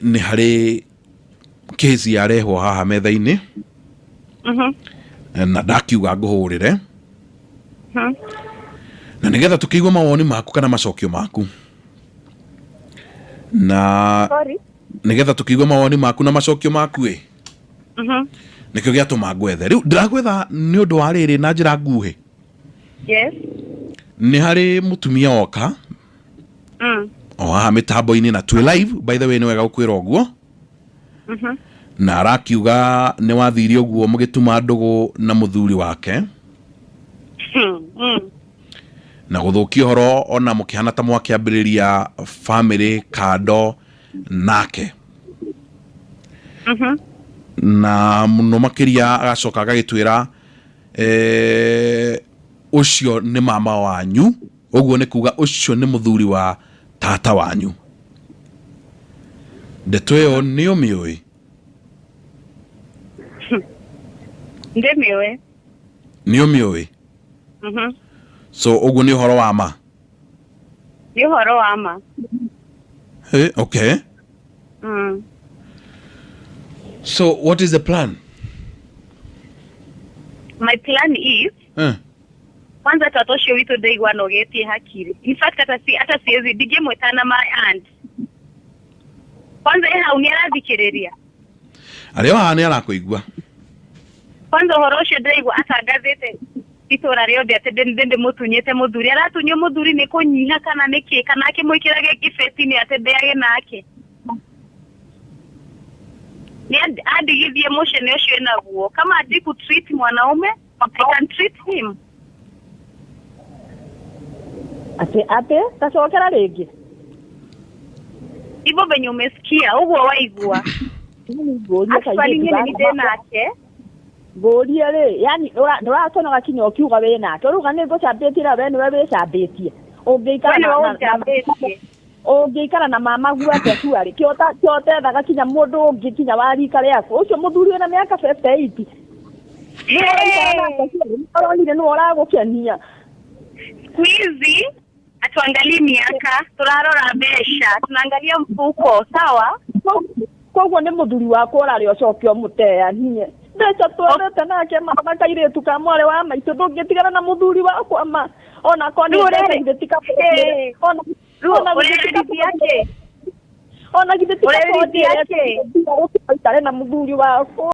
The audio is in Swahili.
nĩ harĩ kesi yarehwo haha metha-inĩ na ndakiuga ngũhũrĩre na nĩgetha tũkĩigua mawoni maku kana macokio maku na nĩgetha tũkĩigua mawoni maku na macokio maku nĩkĩo gĩatũma ngwethe rĩu ndĩragwetha nĩ ũndũ wa rĩrĩ na njĩra nguhĩ. Yes. Nĩ harĩ mũtumia oka o haha mĩtambo-inĩ na twĩ live, by the way nĩ wega gũkwĩra ũguo na arakiuga nĩ wathire ũguo mũgĩtuma ndũgũ na mũthuri wake na gũthũkia ũhoro ona mũkĩhana ta mwakĩambĩrĩria family kando nake na mũno makĩria agacoka agagĩtwĩra ũcio nĩ mama wanyu, ũguo nĩ kuga ũcio nĩ mũthuri wa tata wanyu. Ndeto ĩyo nĩ ũmĩũĩ? Ndĩmĩũĩ. Nĩ ũmĩũĩ? So ũguo nĩ ũhoro wa ma? Nĩ ũhoro wa ma. Hey, okay. So what is the plan? My plan is kwanza tata ũcio witũ ndaigua nogetie hakiri. In fact hata siwezi ndingĩmwĩtana my aunt. Kwanza hau nĩ arathikĩrĩria. Arĩa haha nĩ arakũigua. Kwanza ũhoro ũcio ndaigua atangathĩte itũra rĩothe atĩ ndĩmũtunyĩte mũthuri. Aratunywo mũthuri nĩ kũnyiha kana nĩkĩ kana akĩmwĩkĩrage gĩbeti-inĩ atĩ ndĩage nake. Ni adigithie motion ũcio enaguo. Kama ati kutreat mwanaume, I can treat him. Ate tacokera rĩngĩ. Hivyo venye umesikia uguo waigua. Actually ni nake. Ngũria rĩ, yani ndũratona gakinya ũkiuga wĩ nake. Ũruga nĩ ngũcambĩtie we nĩwe wĩcambĩtie. Ũngĩikara na mama guate tu arĩ kĩote thaga kinya mũndũ ũngĩ kinya wa rika rĩaku. Ũcio mũthuri wĩna mĩaka 58. Aronire nĩ ũragũkenia. Squeezy atuangalie miaka, turarora mbeca, tunaangalia mfuko, sawa? Koguo nĩ mũthuri wakwa ũrarĩ ũcokio mũteanie. Mbeca twendete nake mama kairĩtu ka mwarĩ wa maitũ ndũngĩtigana na mũthuri wakwa ma. Ona koni ndete tika. Ona githĩ tika. Ona githĩ tika. Na mũthuri wakwa.